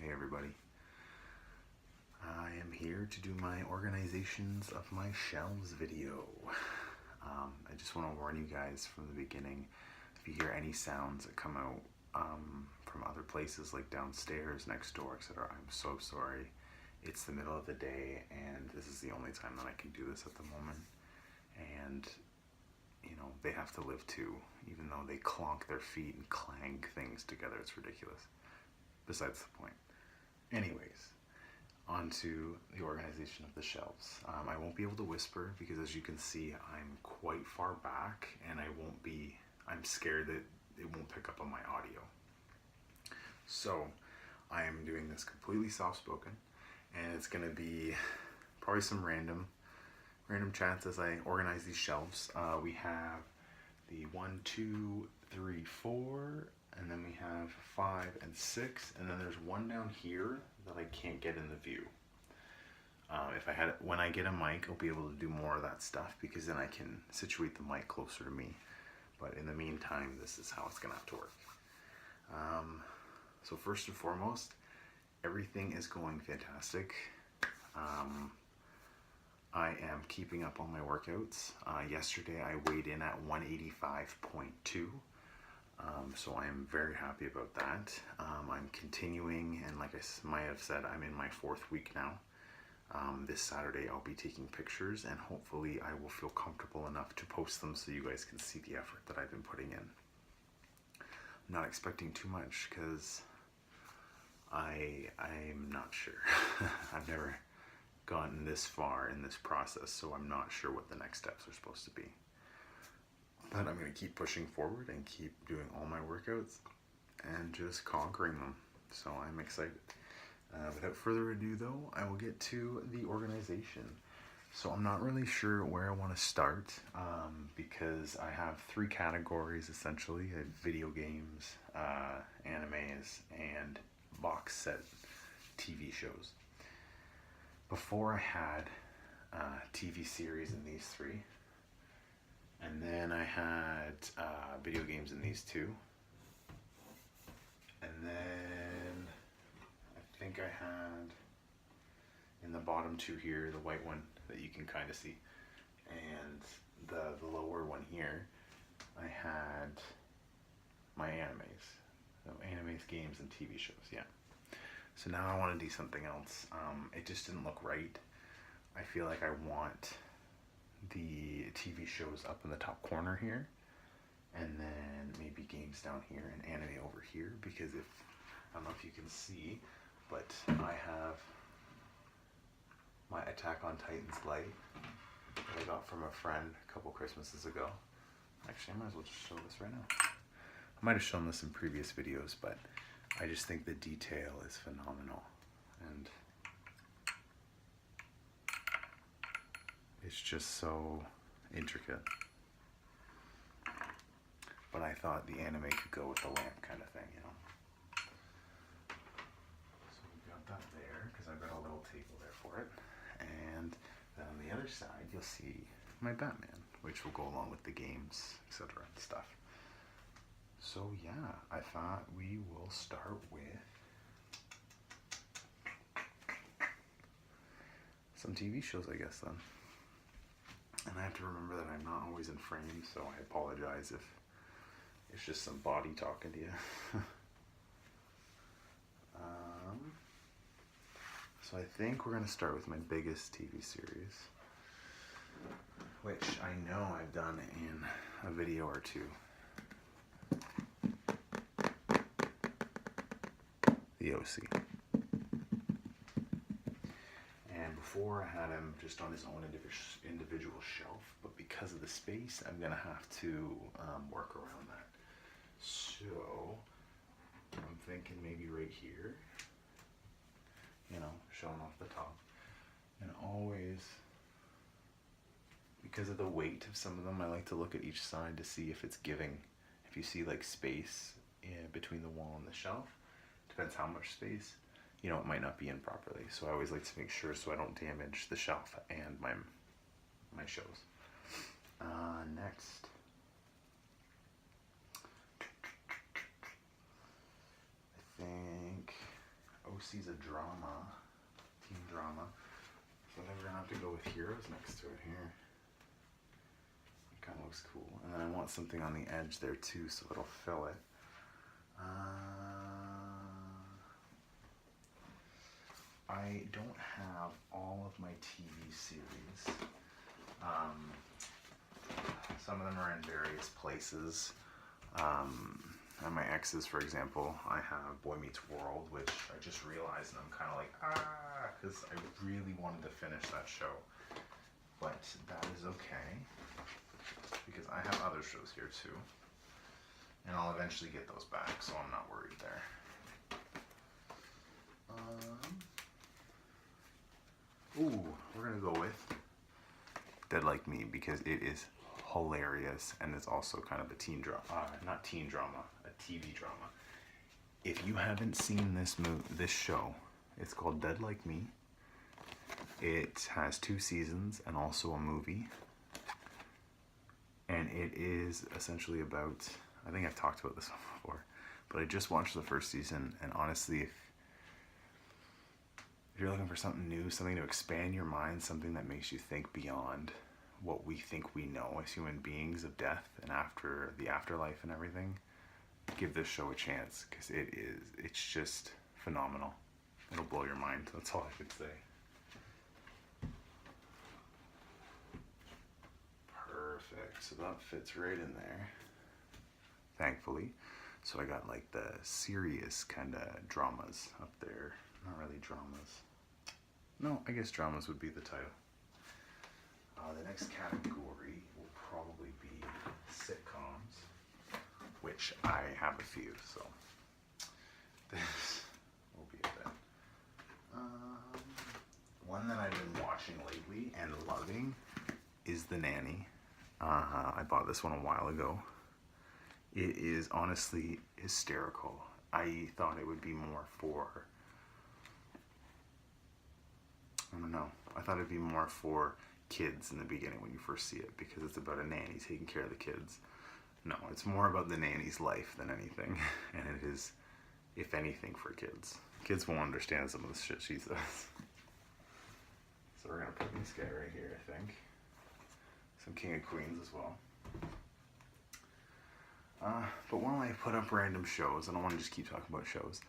Hey everybody. I am here to do my organizations of my shelves video. I just want to warn you guys from the beginning, if you hear any sounds that come out from other places like downstairs, next door, etc., I'm so sorry. It's the middle of the day and this is the only time that I can do this at the moment. And you know, they have to live too, even though they clonk their feet and clang things together. It's ridiculous. Besides the point. Anyways, on to the organization of the shelves. I won't be able to whisper because, as you can see, I'm quite far back and I'm scared that it won't pick up on my audio. So I am doing this completely soft-spoken, and it's going to be probably some random chats as I organize these shelves. We have the 1, 2, 3, 4, and then we have 5 and 6, and then there's one down here that I can't get in the view. When I get a mic, I'll be able to do more of that stuff because then I can situate the mic closer to me. But in the meantime, this is how it's gonna have to work. So first and foremost, everything is going fantastic. I am keeping up on my workouts. Yesterday I weighed in at 185.2. So I am very happy about that. I'm continuing, and like I might have said, I'm in my 4th week now. This Saturday I'll be taking pictures, and hopefully I will feel comfortable enough to post them so you guys can see the effort that I've been putting in. I'm not expecting too much because I'm not sure. I've never gotten this far in this process, so I'm not sure what the next steps are supposed to be. But I'm going to keep pushing forward and keep doing all my workouts and just conquering them. So I'm excited. Without further ado though, I will get to the organization. So I'm not really sure where I want to start because I have 3 categories essentially. I have video games, animes, and box set TV shows. Before I had TV series in these 3. And then I had video games in these 2. And then I think I had in the bottom 2 here, the white one that you can kind of see. And the lower one here, I had my animes. So animes, games, and TV shows, yeah. So now I want to do something else. It just didn't look right. I feel like I want the TV shows up in the top corner here, and then maybe games down here and anime over here, because I don't know if you can see, but I have my Attack on Titan's light that I got from a friend a couple Christmases ago. Actually, I might as well just show this right now. I might have shown this in previous videos, but I just think the detail is phenomenal, and it's just so intricate. But I thought the anime could go with the lamp kind of thing, you know. So we've got that there, because I've got a little table there for it. And then on the other side, you'll see my Batman, which will go along with the games, etc. and stuff. So yeah, I thought we will start with some TV shows, I guess, then. And I have to remember that I'm not always in frame, so I apologize if it's just some body talking to you. So I think we're going to start with my biggest TV series, which I know I've done in a video or 2. The OC. And before I had him just on his own individual shelf, but because of the space, I'm gonna have to work around that. So I'm thinking maybe right here, you know, showing off the top. And always, because of the weight of some of them, I like to look at each side to see if it's giving. If you see like space in between the wall and the shelf, depends how much space, you know, it might not be in properly. So I always like to make sure so I don't damage the shelf and my shows. Next, I think OC Oopsie's a drama, teen drama. So then we're gonna have to go with heroes next to it here. It kind of looks cool. And then I want something on the edge there too, so it'll fill it. I don't have all of my TV series. Some of them are in various places. And my exes, for example, I have Boy Meets World, which I just realized, and I'm kind of like, because I really wanted to finish that show. But that is okay, because I have other shows here too. And I'll eventually get those back, so I'm not worried there. Ooh, we're gonna go with Dead Like Me, because it is hilarious, and it's also kind of a teen drama, not teen drama, a TV drama. If you haven't seen this show, it's called Dead Like Me. It has 2 seasons and also a movie, and it is essentially about, I think I've talked about this one before, but I just watched the first season, and honestly, if you're looking for something new, something to expand your mind, something that makes you think beyond what we think we know as human beings of death and after the afterlife and everything, give this show a chance, because it's just phenomenal. It'll blow your mind. That's all I could say. Perfect. So that fits right in there, thankfully. So I got like the serious kind of dramas up there. Not really dramas. No, I guess dramas would be the title. The next category will probably be sitcoms, which I have a few, so this will be a bit. One that I've been watching lately and loving is The Nanny. I bought this one a while ago. It is honestly hysterical. I thought it would be more for, I don't know, I thought it'd be more for kids in the beginning when you first see it, because it's about a nanny taking care of the kids. No, it's more about the nanny's life than anything, and it is, if anything, for kids. Kids won't understand some of the shit she says. So we're gonna put this guy right here, I think. Some King of Queens as well. But while I put up random shows, I don't want to just keep talking about shows.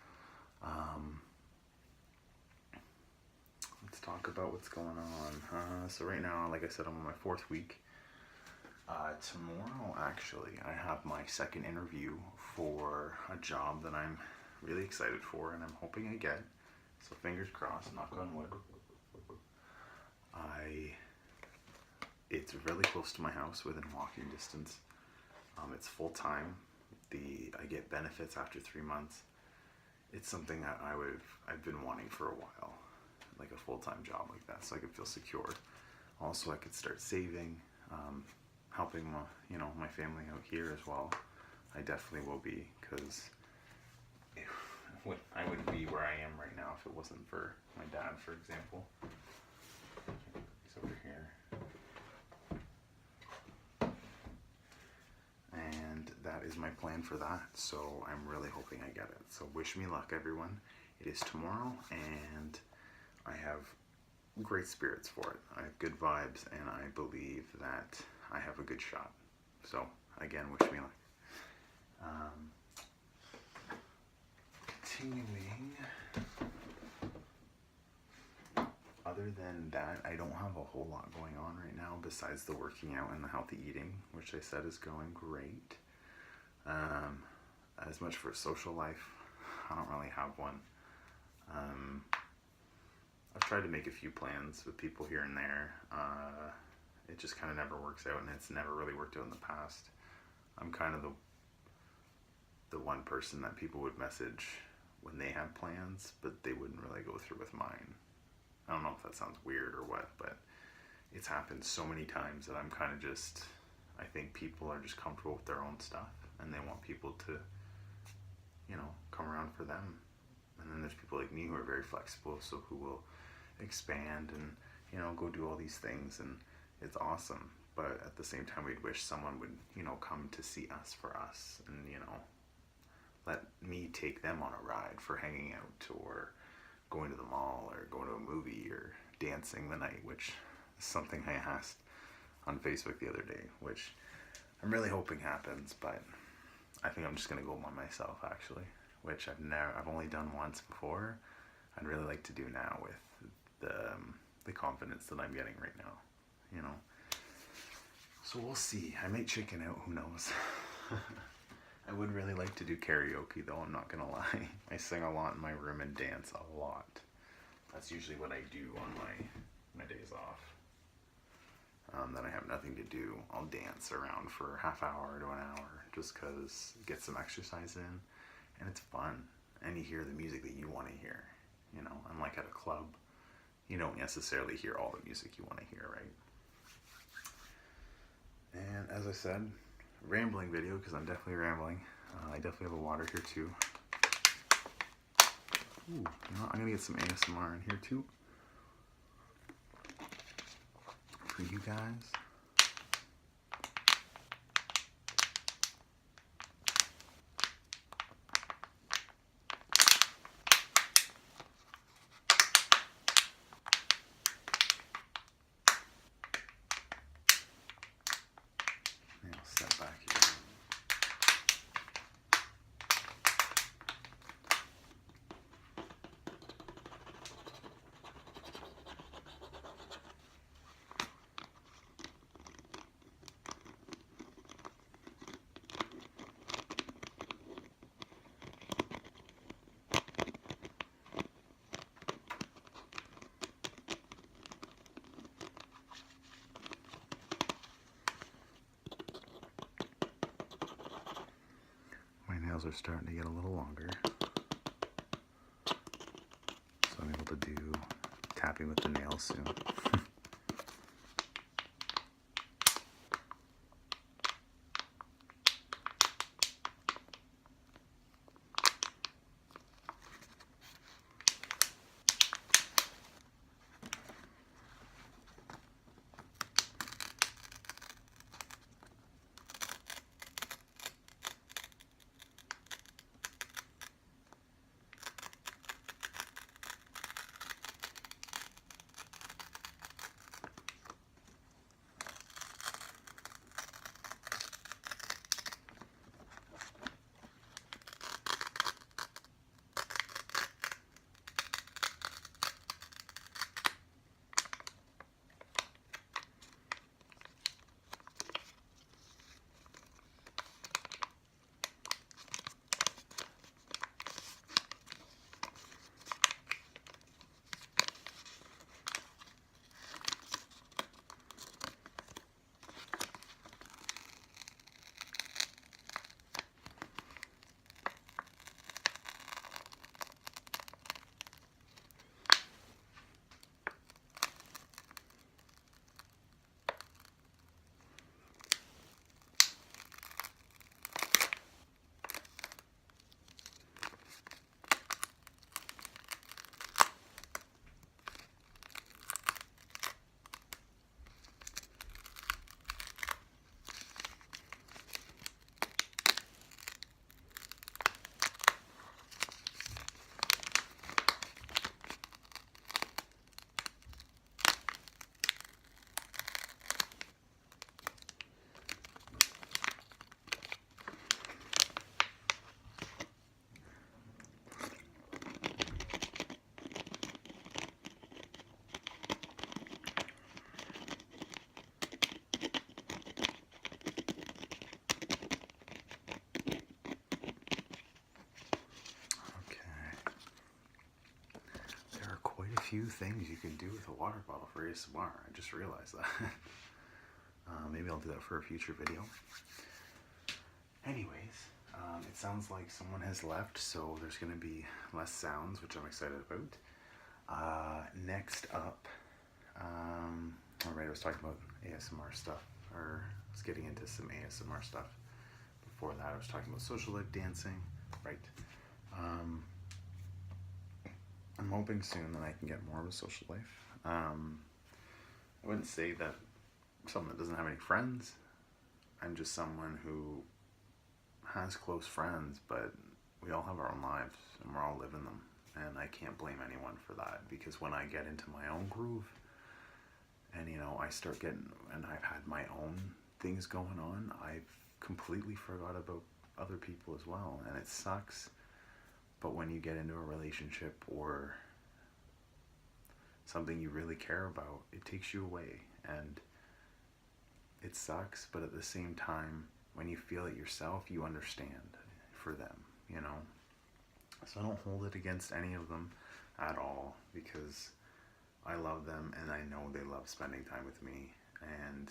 Let's talk about what's going on. So right now, like I said, I'm on my 4th week. Tomorrow, actually, I have my 2nd interview for a job that I'm really excited for, and I'm hoping I get. So fingers crossed, knock on wood. It's really close to my house, within walking distance. It's full time. I get benefits after 3 months. It's something that I've been wanting for a while, like a full-time job like that, so I could feel secure. Also, I could start saving, helping my family out here as well. I definitely will be, because I wouldn't be where I am right now if it wasn't for my dad, for example. He's over here. And that is my plan for that, so I'm really hoping I get it. So wish me luck, everyone. It is tomorrow, and I have great spirits for it. I have good vibes, and I believe that I have a good shot. So again, wish me luck. Continuing. Other than that, I don't have a whole lot going on right now besides the working out and the healthy eating, which I said is going great. As much for social life, I don't really have one. I've tried to make a few plans with people here and there. It just kind of never works out, and it's never really worked out in the past. I'm kind of the one person that people would message when they have plans, but they wouldn't really go through with mine. I don't know if that sounds weird or what, but it's happened so many times that I'm kind of just, I think people are just comfortable with their own stuff, and they want people to, come around for them. And then there's people like me who are very flexible, so who will expand and, go do all these things, and it's awesome. But at the same time, we'd wish someone would, come to see us for us, and, let me take them on a ride for hanging out, or going to the mall or going to a movie or dancing the night, which is something I asked on Facebook the other day, which I'm really hoping happens, but I think I'm just gonna go by myself actually, which I've only done once before. I'd really like to do now with the confidence that I'm getting right now, you know. So we'll see. I might chicken out, who knows. I would really like to do karaoke though, I'm not gonna lie. I sing a lot in my room and dance a lot. That's usually what I do on my days off. Then I have nothing to do. I'll dance around for half hour to an hour just because get some exercise in, and it's fun. And you hear the music that you want to hear. You know, unlike at a club, you don't necessarily hear all the music you want to hear, right? And as I said, rambling video because I'm definitely rambling. I definitely have a water here too. Ooh, you know what? I'm gonna get some ASMR in here too for you guys. I'll step back here. My nails are starting to get a little longer, so I'm able to do tapping with the nails soon. Few things you can do with a water bottle for ASMR. I just realized that. Maybe I'll do that for a future video. Anyways, it sounds like someone has left, so there's going to be less sounds, which I'm excited about. Next up, alright, I was talking about ASMR stuff, or I was getting into some ASMR stuff. Before that, I was talking about social life dancing, right? I'm hoping soon that I can get more of a social life. I wouldn't say that someone that doesn't have any friends. I'm just someone who has close friends, but we all have our own lives and we're all living them. And I can't blame anyone for that, because when I get into my own groove and, you know, I start getting, and I've had my own things going on, I've completely forgot about other people as well, and it sucks. But when you get into a relationship or something you really care about, it takes you away, and it sucks. But at the same time, when you feel it yourself, you understand for them, you know. So I don't hold it against any of them at all, because I love them and I know they love spending time with me, and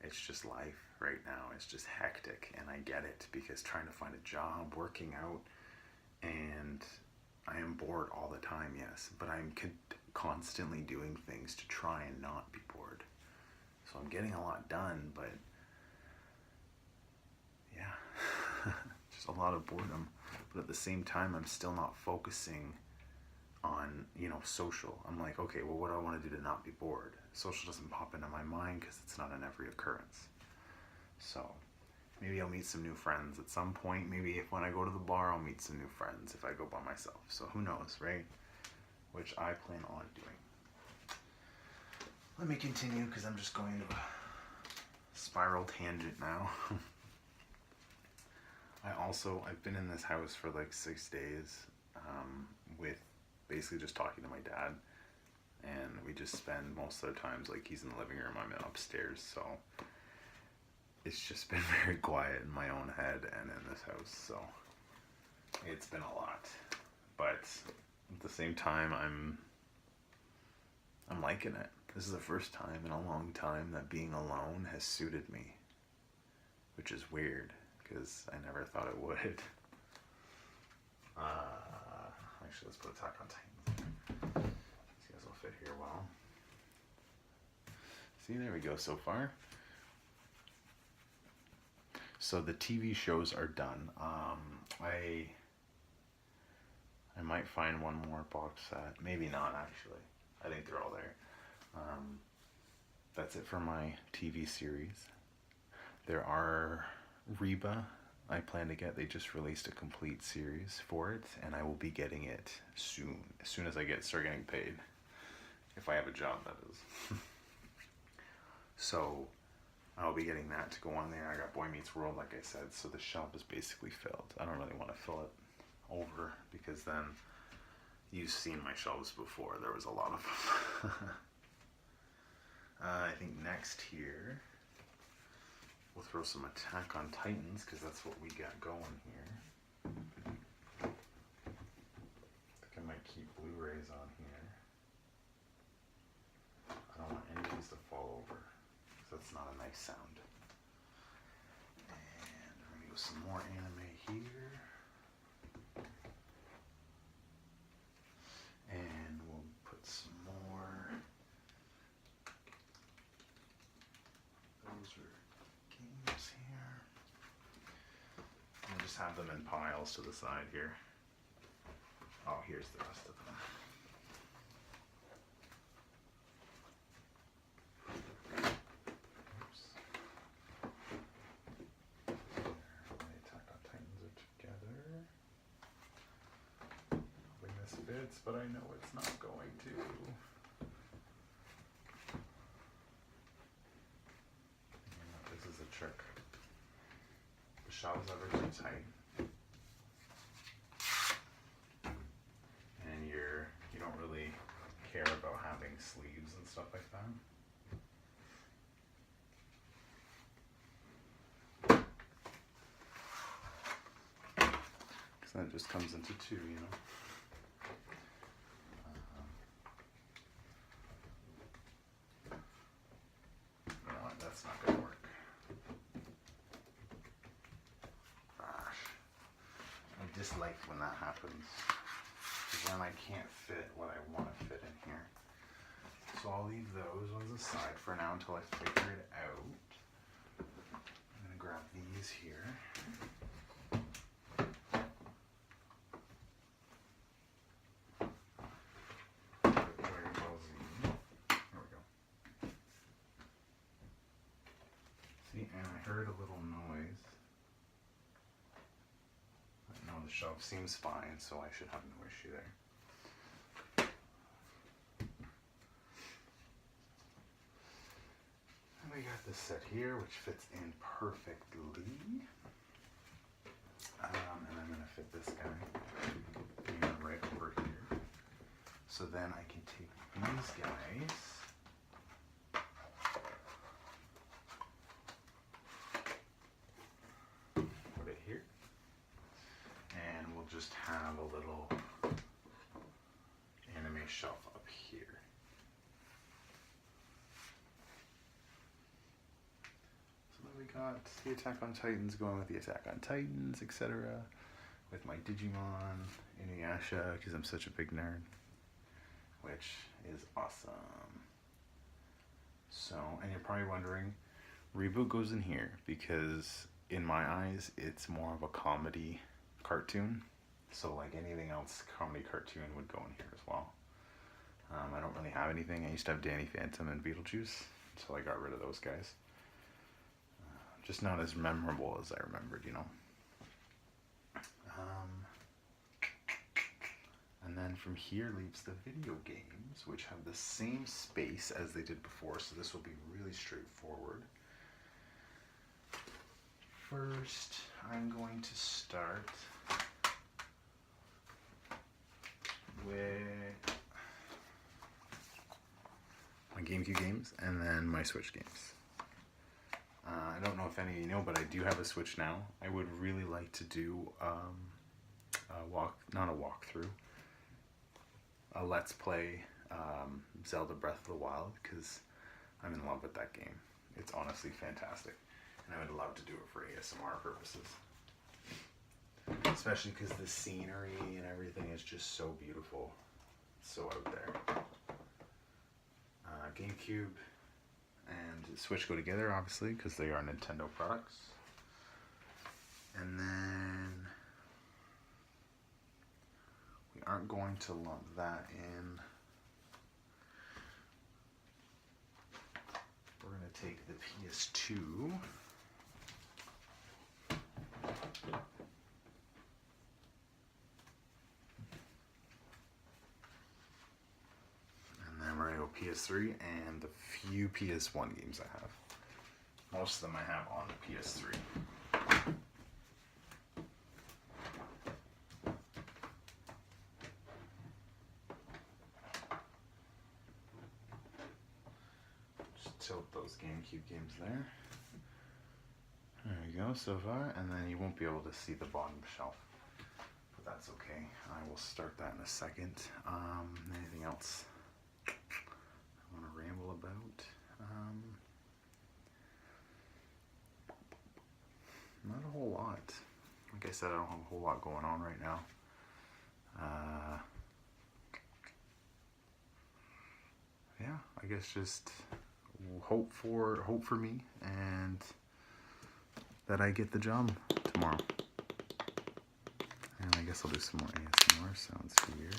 it's just life right now. It's just hectic, and I get it, because trying to find a job, working out, and I am bored all the time, yes, but I'm constantly doing things to try and not be bored. So I'm getting a lot done, but yeah, just a lot of boredom. But at the same time, I'm still not focusing on, you know, social. I'm like, okay, well, what do I want to do to not be bored? Social doesn't pop into my mind because it's not an every occurrence. So maybe I'll meet some new friends at some point. Maybe if when I go to the bar, I'll meet some new friends if I go by myself. So who knows, right? Which I plan on doing. Let me continue, because I'm just going to a spiral tangent now. I've been in this house for like 6 days, with basically just talking to my dad, and we just spend most of the times, like, he's in the living room, I'm upstairs, so it's just been very quiet in my own head and in this house, so it's been a lot. But at the same time, I'm liking it. This is the first time in a long time that being alone has suited me, which is weird, because I never thought it would. Actually, let's put Attack on Titan. These guys will fit here well. See, there we go so far. So the TV shows are done. I might find one more box set. Maybe not, actually. I think they're all there. That's it for my TV series. There are Reba I plan to get. They just released a complete series for it, and I will be getting it soon. As soon as I start getting paid. If I have a job, that is. So I'll be getting that to go on there. I got Boy Meets World, like I said, so the shelf is basically filled. I don't really want to fill it over, because then you've seen my shelves before. There was a lot of them. I think next here, we'll throw some Attack on Titans, because that's what we got going here. I think I might keep Blu-rays on here. I don't want any of these to fall over, because that's not a nice sound. And we're going to go some more anime here. And we'll put some more. Those are games here. We'll just have them in piles to the side here. Oh, here's the rest of them. Oops. There, my Attack on Titans are together. Hoping this fits, but I know it's not going to. This is a trick. The shelves ever too tight, and you don't really care about having sleeves and stuff like that. Because then it just comes into two, you know. You know what? That's not gonna work. I dislike when that happens, because then I can't fit what I want to fit in here. So I'll leave those ones aside for now until I figure it out. I'm going to grab these here. Dragon Ball Z. There we go. See, and I heard a little noise. the shelf seems fine, so I should have no issue there. And we got this set here, which fits in perfectly. And I'm going to fit this guy in right over here. So then I can take these guys put it here, and we'll just have a little anime shelf up here. So then we got the Attack on Titans going with the Attack on Titans, etc. With my Digimon, Inuyasha, because I'm such a big nerd, which is awesome. So, and you're probably wondering, Reboot goes in here because in my eyes, it's more of a comedy cartoon. So like anything else, comedy cartoon would go in here as well. I don't really have anything. I used to have Danny Phantom and Beetlejuice, so I got rid of those guys. Just not as memorable as I remembered, you know. And then from here leaves the video games, which have the same space as they did before, so this will be really straightforward. First, I'm going to start with my GameCube games and then my Switch games. I don't know if any of you know, but I do have a Switch now. I would really like to do not a walkthrough, a Let's Play Zelda Breath of the Wild, because I'm in love with that game. It's honestly fantastic, and I would love to do it for ASMR purposes. Especially because the scenery and everything is just so beautiful, so out there. GameCube and Switch go together, obviously, because they are Nintendo products. And then we aren't going to lump that in. We're going to take the PS2. PS3 and the few PS1 games I have. Most of them I have on the PS3. Just tilt those GameCube games there. There we go so far, and then you won't be able to see the bottom shelf. But that's okay. I will start that in a second. Anything else I want to ramble about? Not a whole lot. Like I said, I don't have a whole lot going on right now. Yeah, I guess just hope for me, and that I get the job tomorrow. And I guess I'll do some more ASMR sounds here.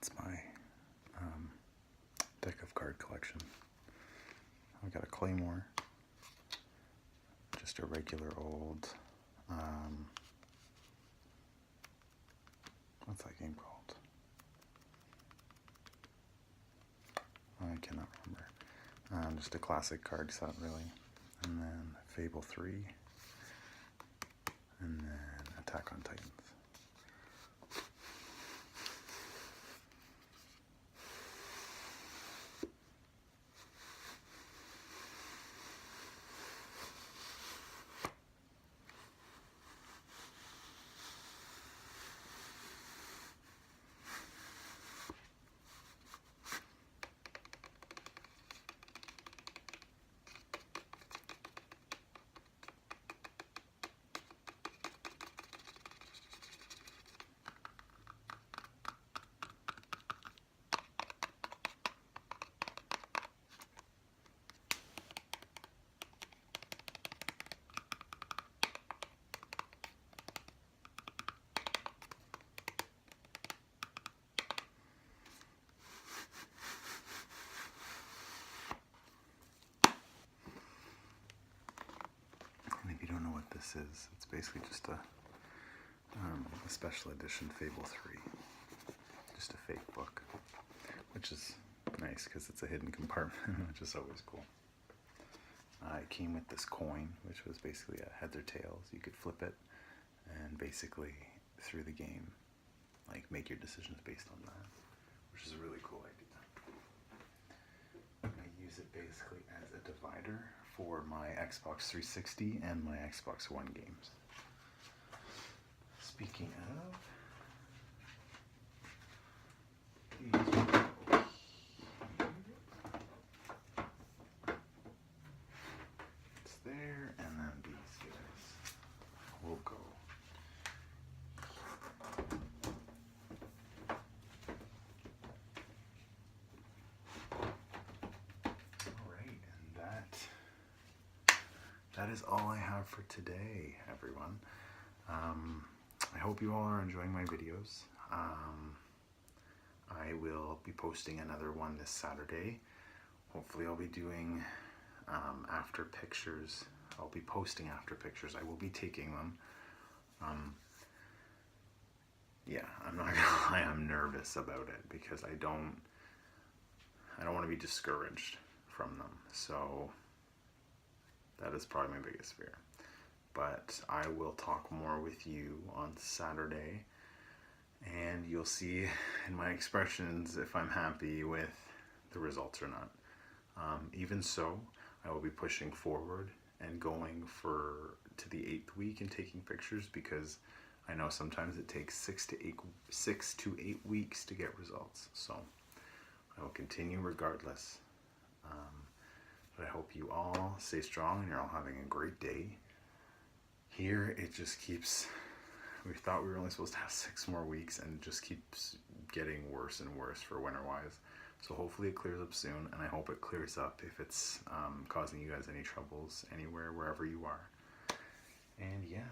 That's my deck of card collection. I've got a Claymore, just a regular old, what's that game called? I cannot remember. Just a classic card set, really. And then Fable 3, and then Attack on Titans. This is. It's basically just a special edition Fable 3. Just a fake book, which is nice because it's a hidden compartment, which is always cool. It came with this coin, which was basically a heads or tails. You could flip it and basically through the game, like make your decisions based on that, which is a really cool idea. I use it basically as a divider for my Xbox 360 and my Xbox One games. Speaking of, it's there, and then these guys will go. Alright, and that is all I have for today, everyone. I hope you all are enjoying my videos. I will be posting another one this Saturday. Hopefully I'll be doing after pictures. I'll be posting after pictures. I will be taking them. Yeah, I'm not gonna lie, I'm nervous about it because I don't want to be discouraged from them. So that is probably my biggest fear. But I will talk more with you on Saturday, and you'll see in my expressions if I'm happy with the results or not. Even so, I will be pushing forward and going to the 8th week and taking pictures, because I know sometimes it takes 6 to 8 weeks to get results. So I will continue regardless. But I hope you all stay strong and you're all having a great day. Here it just keeps, we thought we were only supposed to have 6 more weeks, and it just keeps getting worse and worse for winter-wise. So hopefully it clears up soon, and I hope it clears up if it's causing you guys any troubles anywhere, wherever you are. And yeah,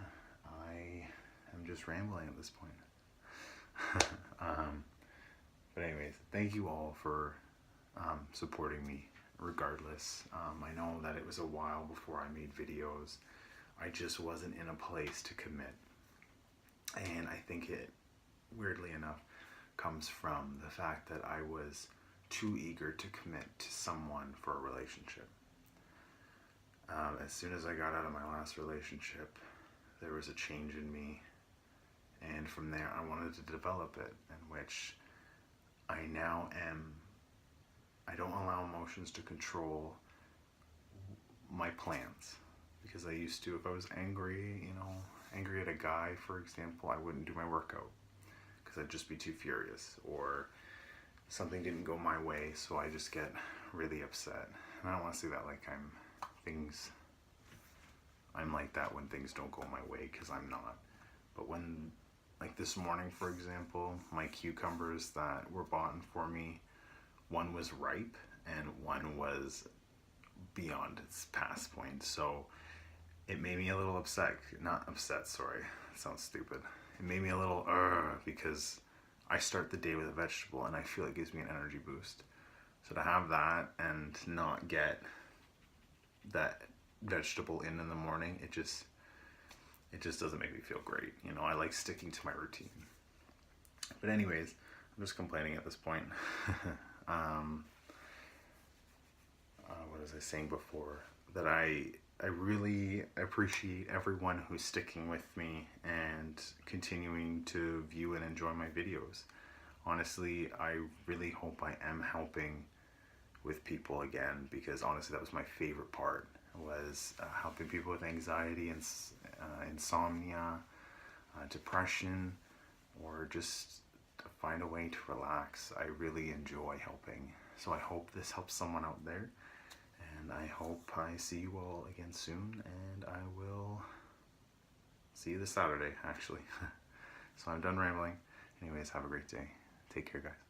I am just rambling at this point. But anyways, thank you all for supporting me regardless. I know that it was a while before I made videos. I just wasn't in a place to commit. And I think it, weirdly enough, comes from the fact that I was too eager to commit to someone for a relationship. As soon as I got out of my last relationship, there was a change in me. And from there, I wanted to develop it, in which I now am, I don't allow emotions to control my plans. Because I used to, if I was angry, angry at a guy, for example, I wouldn't do my workout because I'd just be too furious, or something didn't go my way, so I just get really upset. And I don't want to say that like I'm like that when things don't go my way, because I'm not. But when, like this morning, for example, my cucumbers that were bought for me, one was ripe and one was beyond its pass point. So it made me a little upset, not upset, sorry, it sounds stupid. It made me a little, because I start the day with a vegetable and I feel it gives me an energy boost. So to have that and not get that vegetable in the morning, it just doesn't make me feel great. You know, I like sticking to my routine. But anyways, I'm just complaining at this point. What was I saying before? That I really appreciate everyone who's sticking with me and continuing to view and enjoy my videos. Honestly, I really hope I am helping with people again, because honestly that was my favorite part, was helping people with anxiety and insomnia, depression, or just to find a way to relax. I really enjoy helping. So I hope this helps someone out there. And I hope I see you all again soon, and I will see you this Saturday, actually. So I'm done rambling. Anyways, have a great day. Take care, guys.